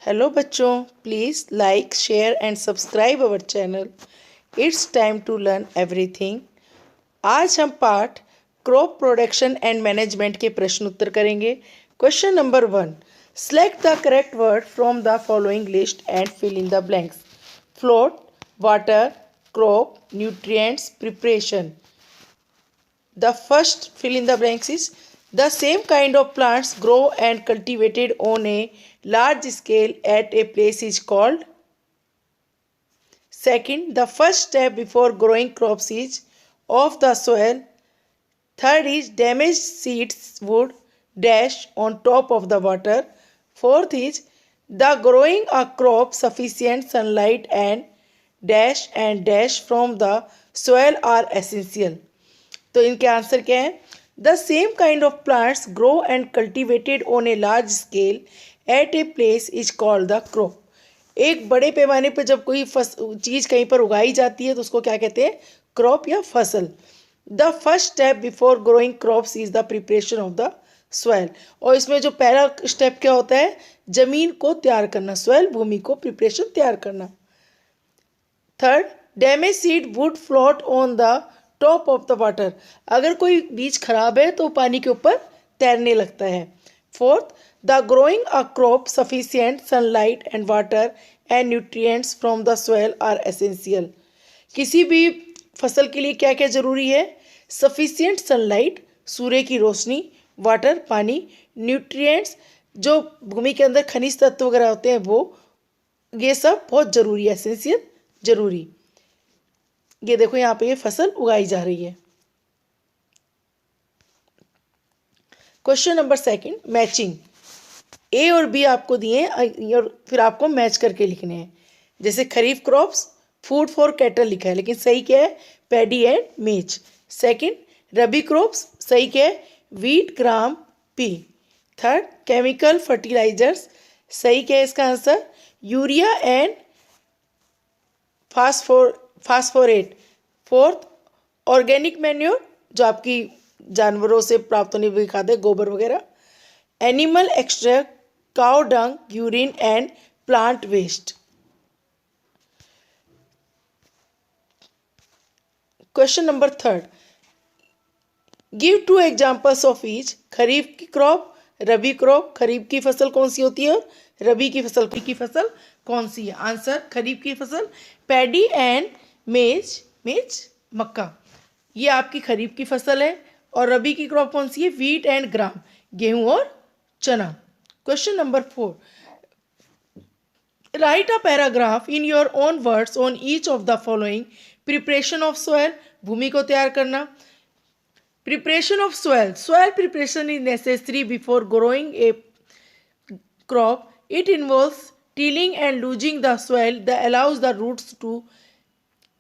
Hello बच्चों, please like share and subscribe our channel. It's time to learn everything. आज हम पाठ crop production and management के प्रश्न उत्तर करेंगे। Question number 1, select the correct word from the following list and fill in the blanks. Float, water, crop, nutrients, preparation. The first fill in the blanks is the same kind of plants grow and cultivated on a large scale at a place is called. Second, the first step before growing crops is off the soil. Third is damaged seeds would dash on top of the water. Fourth is the growing a crop sufficient sunlight and dash from the soil are essential. तो इनके answer क्या है? The same kind of plants grow and cultivated on a large scale eight a place is called the crop. एक बड़े पैमाने पर जब कोई चीज़ कहीं पर उगाई जाती है तो उसको क्या कहते हैं? क्रॉप या फसल। The first step before growing crops is the preparation of the soil. और इसमें जो पहला स्टेप क्या होता है? जमीन को तैयार करना, सॉइल भूमि को प्रिपरेशन तैयार करना। Third, damage seed would float on the top of the water. अगर कोई बीज खराब है तो पानी के ऊपर तैरने लगता है। Fourth, the growing a crop sufficient sunlight and water and nutrients from the soil are essential. किसी भी फसल के लिए क्या क्या जरूरी है? सफिशिएंट सनलाइट, सूर्य की रोशनी, वाटर पानी, न्यूट्रिएंट्स जो भूमि के अंदर खनिज तत्व वगैरह होते हैं वो, ये सब बहुत जरूरी है, एसेंशियल जरूरी। ये देखो यहाँ पे ये फसल उगाई जा रही है। Question number 2, matching. ए और बी आपको दिए और फिर आपको मैच करके लिखने हैं। जैसे kharif crops food for cattle लिखा है, लेकिन सही क्या है? Paddy and maize. Second, rabi crops सही क्या है? Wheat gram pea. Third, chemical fertilisers सही क्या है इसका answer? Urea and phosphate. Fourth, organic manure जो आपकी जानवरों से प्राप्त होने वाली खाद है, गोबर वगैरह। Animal extract, cow dung, urine and plant waste. Question number 3, give 2 examples of each. Kharif की क्रॉप, रबी क्रॉप। खरीफ की फसल कौन सी होती है और रबी की फसल कौन सी है? आंसर खरीफ की फसल पैडी एंड मेज, मक्का, ये आपकी खरीफ की फसल है। और रबी की क्रॉप कौन सी है? वीट एंड ग्राम, गेहूं और चना। Question number 4, write a paragraph in your own words on each of the following. Preparation of soil, भूमि को तैयार करना। Preparation of soil, soil preparation is necessary before growing a crop. It involves tilling and loosening the soil that allows the roots to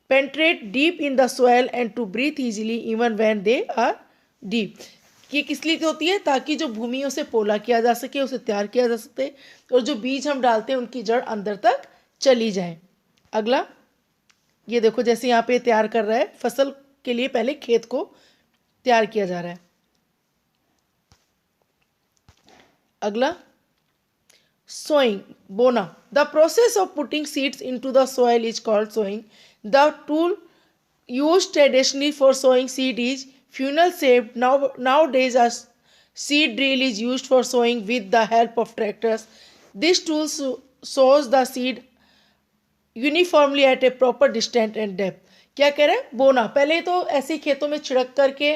penetrate deep in the soil and to breathe easily even when they are deep. ये किस लिए होती है? ताकि जो भूमि उसे पोला किया जा सके, उसे तैयार किया जा सके और जो बीज हम डालते हैं उनकी जड़ अंदर तक चली जाए। अगला ये देखो, जैसे यहाँ पे तैयार कर रहा है फसल के लिए, पहले खेत को तैयार किया जा रहा है। अगला sowing, बोना। The process of putting seeds into the soil is called sowing. The tool used traditionally for sowing seed is funnel shaped. Nowadays a seed drill is used for sowing with the help of tractors. This tool sows the seed uniformly eight A proper distance and depth. क्या कह रहे हैं? बोना। पहले तो ऐसे ही खेतों में छिड़क करके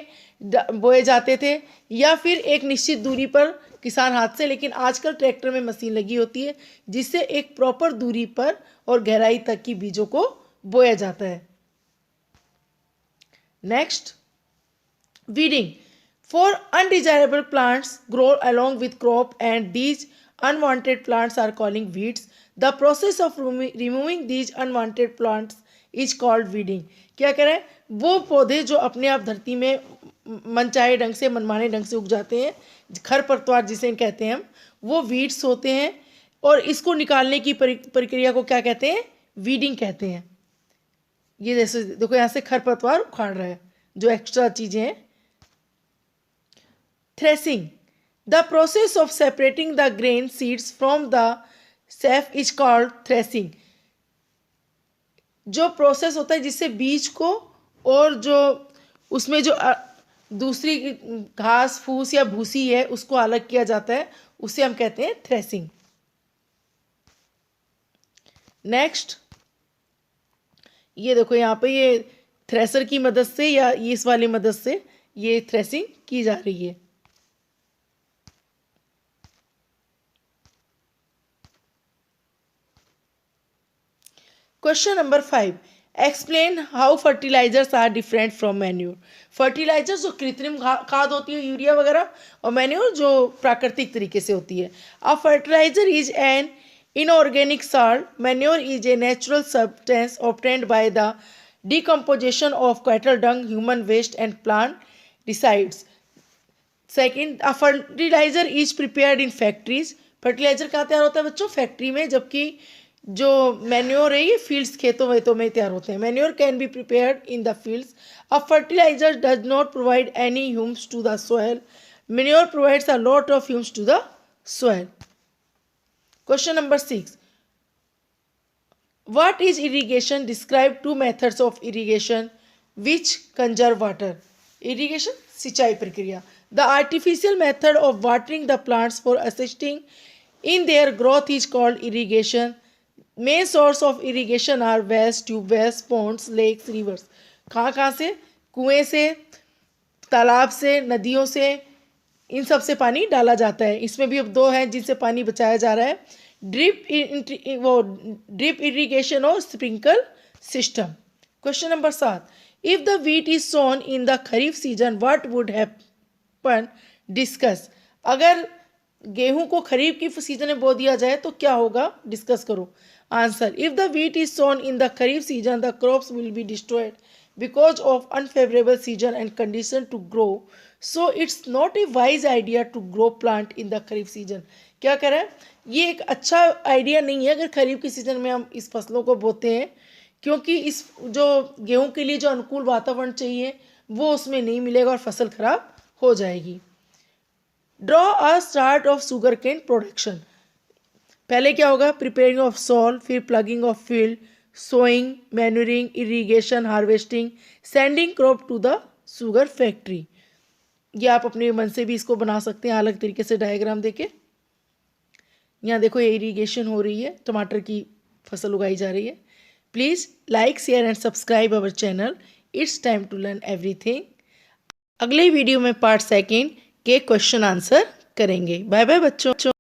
बोए जाते थे या फिर एक निश्चित दूरी पर किसान हाथ से, लेकिन आजकल ट्रैक्टर में मशीन लगी होती है जिससे एक प्रॉपर दूरी पर और गहराई तक की बीजों को बोया जाता है। Next, weeding. For undesirable plants grow along with crop and these unwanted plants are calling weeds. The process of removing these unwanted plants is called weeding. क्या कह रहे हैं? वो पौधे जो अपने आप धरती में मनचाहे ढंग से, मनमाने ढंग से उग जाते हैं, खरपतवार जिसे कहते हैं हम, वो वीड्स होते हैं। और इसको निकालने की प्रक्रिया को क्या कहते हैं? वीडिंग कहते हैं। ये जैसे देखो यहाँ से खरपतवार उखाड़ रहा है, जो एक्स्ट्रा चीजें हैं। Threshing, the process of separating the grain seeds from the safe is called threshing. जो प्रोसेस होता है जिससे बीज को और जो उसमें जो दूसरी घास फूस या भूसी है उसको अलग किया जाता है, उसे हम कहते हैं थ्रेसिंग। नेक्स्ट ये देखो यहाँ पे ये थ्रेसर की मदद से या इस वाली मदद से ये थ्रेसिंग की जा रही है। Question number 5, explain how fertilisers are different from manure. Fertilisers जो कृत्रिम खाद होती है यूरिया वगैरह, और मैन्योर जो प्राकृतिक तरीके से होती है। A fertiliser is an inorganic salt, manure is a natural substance obtained by the decomposition of cattle dung, human waste and plant resides. Second, a fertiliser is prepared in factories. Fertiliser कहाँ तैयार होता है बच्चों? Factory में, जबकि जो manure है ये फील्ड्स खेतों वेतों में तैयार होते हैं। Manure can be prepared in the fields. A fertiliser does not provide any humus to the soil, manure provides a lot of humus to the soil. Question number 6, what is irrigation? Describe two methods of irrigation which conserve water. Irrigation सिंचाई प्रक्रिया। The artificial method of watering the plants for assisting in their growth is called irrigation. Main source of irrigation are wells, tube wells, ponds, lakes, rivers. कहाँ से? कुएं से, तालाब से, नदियों से, इन सब से पानी डाला जाता है। इसमें भी अब दो हैं जिनसे पानी बचाया जा रहा है, ड्रिप इरिगेशन और sprinkle system. Question number 7, if the wheat is sown in the kharif season what would happen? Discuss. अगर गेहूं को खरीफ की सीजन में बो दिया जाए तो क्या होगा? डिस्कस करो। Answer, if the wheat is sown in the kharif season the crops will be destroyed because of unfavourable season and condition to grow, so it's not a wise idea to grow plant in the kharif season. क्या कह रहा है? ये एक अच्छा idea नहीं है अगर खरीफ के सीजन में हम इस फसलों को बोते हैं, क्योंकि इस जो गेहूं के लिए जो अनुकूल वातावरण चाहिए वो उसमें नहीं मिलेगा और फसल खराब हो जाएगी। Draw a chart of sugar cane production. पहले क्या होगा? प्रिपेयरिंग ऑफ सॉल, फिर ploughing of field, sowing, manuring, irrigation, harvesting, sending crop to the sugar factory. ये आप अपने मन से भी इसको बना सकते हैं अलग तरीके से डायग्राम देके। यहाँ देखो ये इरीगेशन हो रही है, टमाटर की फसल उगाई जा रही है। Please like, share and subscribe our channel. It's time to learn everything. अगले वीडियो में पार्ट 2 के क्वेश्चन आंसर करेंगे। बाय बाय बच्चों।